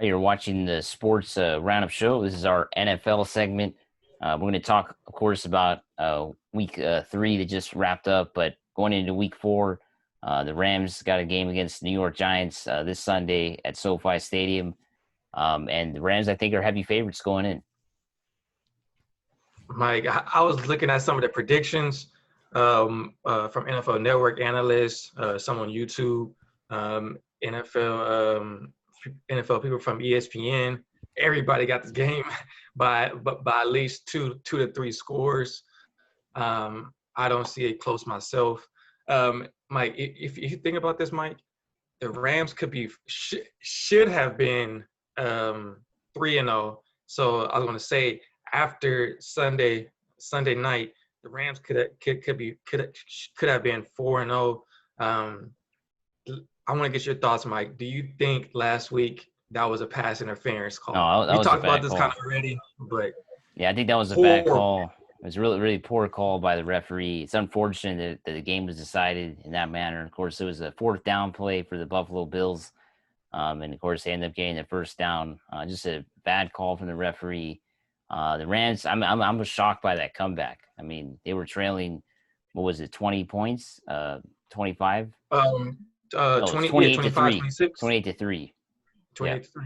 You're watching the sports roundup show. This is our NFL segment. We're going to talk, of course, about week 3 that just wrapped up, but going into week 4, the Rams got a game against the New York Giants this Sunday at SoFi Stadium. And the Rams, I think, are heavy favorites going in. Mike, I was looking at some of the predictions from NFL Network analysts, some on YouTube, NFL people from ESPN. Everybody got this game by at least two to three scores. I don't see it close myself. Mike, if you think about this, Mike, the Rams could be should have been 3-0. So I was going to say after Sunday night, the Rams could have been 4-0. I want to get your thoughts, Mike. Do you think last week that was a pass interference call? No, that We was a talked about bad this call. kind of already, but Yeah, I think that was a bad call. It was really, really poor call by the referee. It's unfortunate that the game was decided in that manner. Of course, it was a 4th down play for the Buffalo Bills. And of course, they ended up getting the first down. Just a bad call from the referee. The Rams, I'm shocked by that comeback. I mean, they were trailing, what was it, 20 points? 25? No, it's 28 to 3. 26. 28 to 3. 28 Yeah. to 3.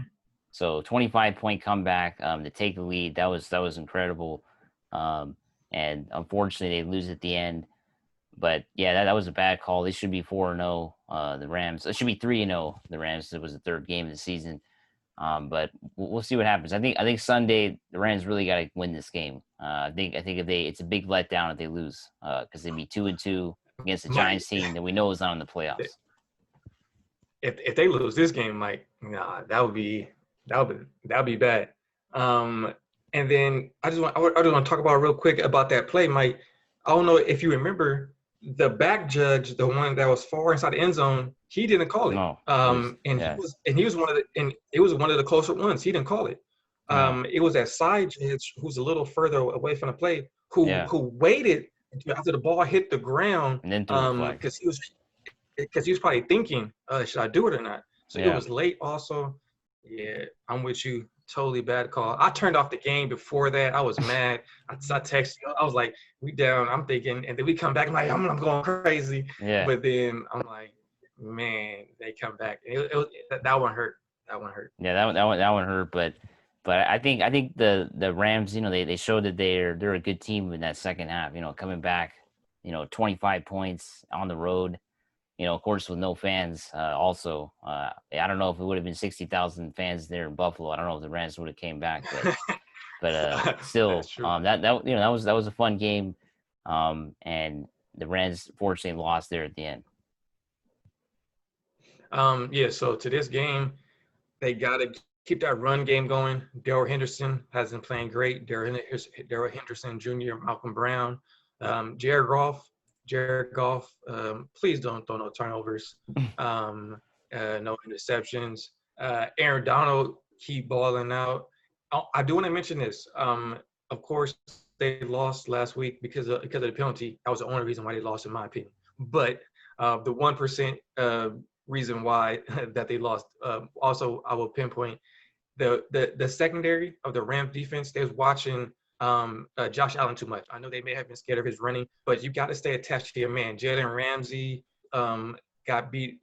So 25-point comeback to take the lead. That was incredible. And unfortunately, they lose at the end. But yeah, that was a bad call. They should be 4-0. The Rams. It should be 3-0. The Rams. It was the 3rd game of the season. But we'll see what happens. I think Sunday the Rams really got to win this game. I think if it's a big letdown if they lose because they'd be 2-2 against the Giants team that we know is not in the playoffs. If they lose this game, Mike, nah, that would be bad. And then I just want to talk about real quick about that play, Mike. I don't know if you remember the back judge, the one that was far inside the end zone, he didn't call it. No, he was it was one of the closer ones. He didn't call it. It was that side judge who's a little further away from the play who waited until after the ball hit the ground and then threw the flag because he was probably thinking, should I do it or not? So it was late also. Yeah, I'm with you. Totally bad call. I turned off the game before that. I was mad. I texted you. I was like, we down. I'm thinking, and then we come back. I'm like, I'm going crazy. Yeah. But then I'm like, man, they come back. That one hurt. That one hurt. Yeah, that one hurt. But I think the Rams, they showed that they're a good team in that second half. Coming back, 25 points on the road. Of course, with no fans. Also, I don't know if it would have been 60,000 fans there in Buffalo. I don't know if the Rams would have came back, but still, that was a fun game, and the Rams fortunately lost there at the end. So to this game, they got to keep that run game going. Darrell Henderson has been playing great. Darrell Henderson Jr., Malcolm Brown, Jared Goff, please don't throw no turnovers, no interceptions. Aaron Donald keep balling out. I do want to mention this. Of course, they lost last week because of the penalty. That was the only reason why they lost, in my opinion. But the 1% reason why that they lost. Also, I will pinpoint the secondary of the Rams defense. They was watching Josh Allen too much. I know they may have been scared of his running, but you got to stay attached to your man. Jalen Ramsey got beat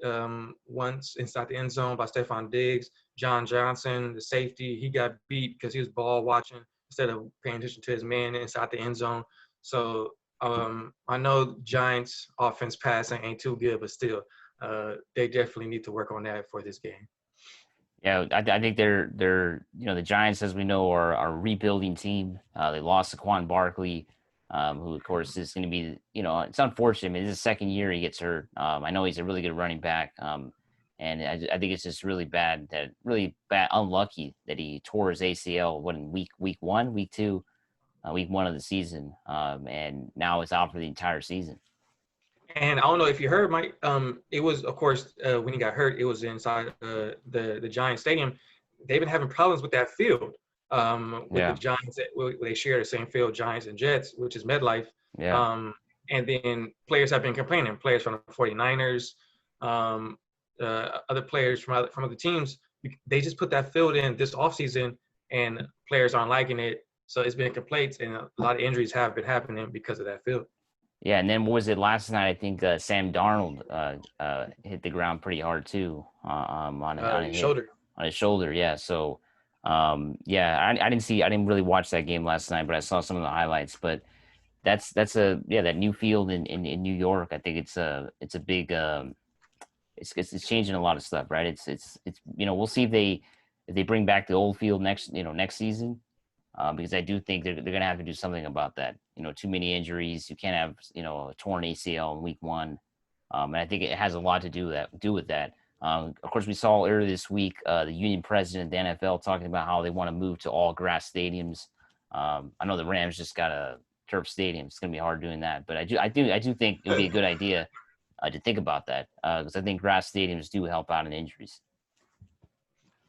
once inside the end zone by Stephon Diggs. John Johnson, the safety, he got beat because he was ball watching instead of paying attention to his man inside the end zone. So I know Giants offense passing ain't too good, but still, they definitely need to work on that for this game. Yeah, I think they're the Giants, as we know, are a rebuilding team. They lost Saquon Barkley, who of course is going to be, it's unfortunate. I mean, this is the second year he gets hurt. I know he's a really good running back, and I think it's just really unlucky that he tore his ACL in week 1, week 2, week 1 of the season, and now it's out for the entire season. And I don't know if you heard, Mike. It was, of course, when he got hurt, it was inside the Giants stadium. They've been having problems with that field. The Giants, they share the same field, Giants and Jets, which is MetLife. Yeah. And then players have been complaining. Players from the 49ers, other players from other teams They just put that field in this offseason, and players aren't liking it. So it's been complaints, and a lot of injuries have been happening because of that field. Yeah, and then what was it last night? I think Sam Darnold hit the ground pretty hard too on a hit Shoulder. on his shoulder. Yeah, so yeah, I didn't really watch that game last night, but I saw some of the highlights. But that's a yeah, that new field in New York. I think it's a big it's changing a lot of stuff, right? It's we'll see if they bring back the old field next season. Because I do think they're going to have to do something about that. Too many injuries. You can't have a torn ACL in week one, and I think it has a lot to do with that. Of course, we saw earlier this week the union president of the NFL talking about how they want to move to all grass stadiums. I know the Rams just got a turf stadium. It's going to be hard doing that, but I do think it would be a good idea to think about that because I think grass stadiums do help out in injuries.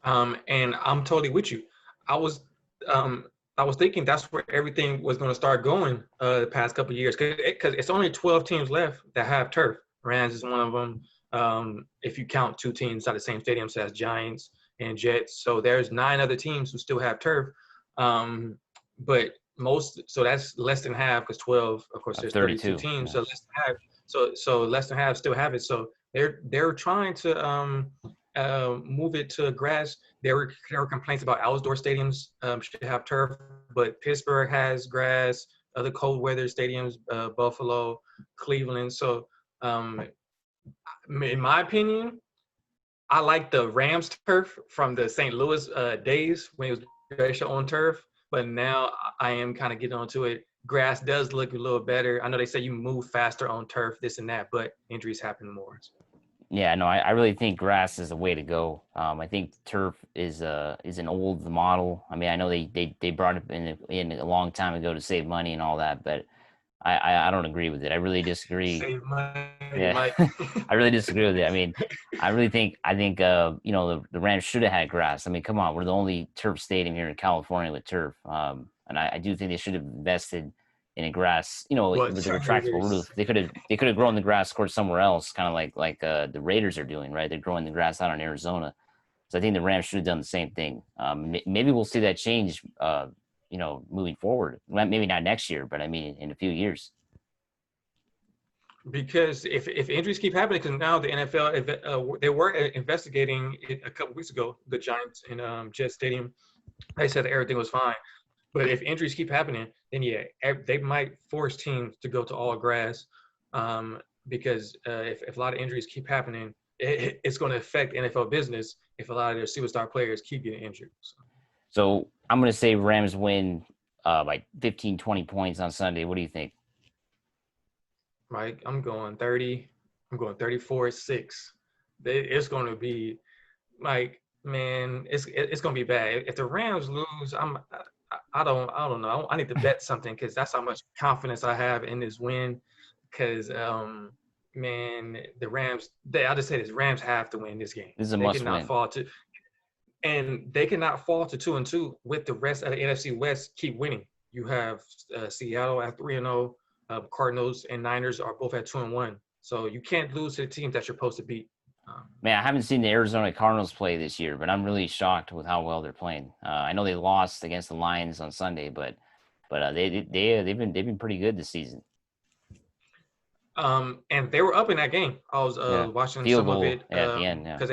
And I'm totally with you. I was um, I was thinking that's where everything was going to start going the past couple of years because it's only 12 teams left that have turf. Rams is one of them. If you count two teams at the same stadium, so that's Giants and Jets. So there's 9 other teams who still have turf. But so that's less than half because 12, of course, there's 32 teams. Yeah. So less than half. So less than half still have it. So they're trying to move it to grass. There were complaints about outdoor stadiums should have turf, but Pittsburgh has grass. Other cold weather stadiums, Buffalo, Cleveland. So, in my opinion, I like the Rams turf from the St. Louis days when it was Gresham on turf. But now I am kind of getting onto it. Grass does look a little better. I know they say you move faster on turf, this and that, but injuries happen more. Yeah, no, I really think grass is the way to go. I think turf is an old model. I mean, I know they brought it in a long time ago to save money and all that, but I don't agree with it. I really disagree. Save money, Yeah, Mike. I really disagree with it. I mean, I think the Rams should have had grass. I mean, come on, we're the only turf stadium here in California with turf. And I do think they should have invested in a grass, But with a retractable roof. They could have grown the grass court somewhere else, kind of like the Raiders are doing, right? They're growing the grass out in Arizona. So I think the Rams should have done the same thing. Maybe we'll see that change, moving forward. Maybe not next year, but I mean in a few years. because if injuries keep happening, because now the NFL they were investigating it a couple weeks ago, the Giants and Jet Stadium, they said that everything was fine. But if injuries keep happening, then yeah, they might force teams to go to all grass, because if a lot of injuries keep happening, it's going to affect NFL business if a lot of their superstar players keep getting injured. So I'm going to say Rams win by 15, 20 points on Sunday. What do you think? Mike, I'm going 30. I'm going 34-6. It's going to be like, man, it's going to be bad. If the Rams lose, I don't know. I need to bet something because that's how much confidence I have in this win. Because man, the Rams. I'll just say this: Rams have to win this game. This is a must win. They cannot fall to 2-2 with the rest of the NFC West keep winning. You have Seattle at 3-0. Cardinals and Niners are both at 2-1. So you can't lose to the teams that you're supposed to beat. Man, I haven't seen the Arizona Cardinals play this year, but I'm really shocked with how well they're playing. I know they lost against the Lions on Sunday, but they've been pretty good this season. And they were up in that game. I was watching field some goal, of it at the end, because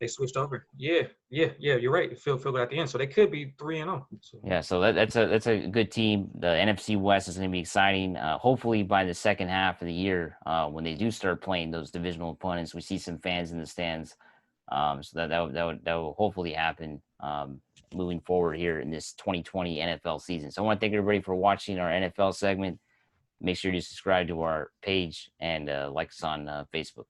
they switched over. Yeah, you're right. Field goal at the end, so they could be 3-0. Yeah, so that's a good team. The NFC West is going to be exciting. Hopefully, by the second half of the year, when they do start playing those divisional opponents, we see some fans in the stands. So that will hopefully happen moving forward here in this 2020 NFL season. So I want to thank everybody for watching our NFL segment. Make sure you subscribe to our page and like us on Facebook.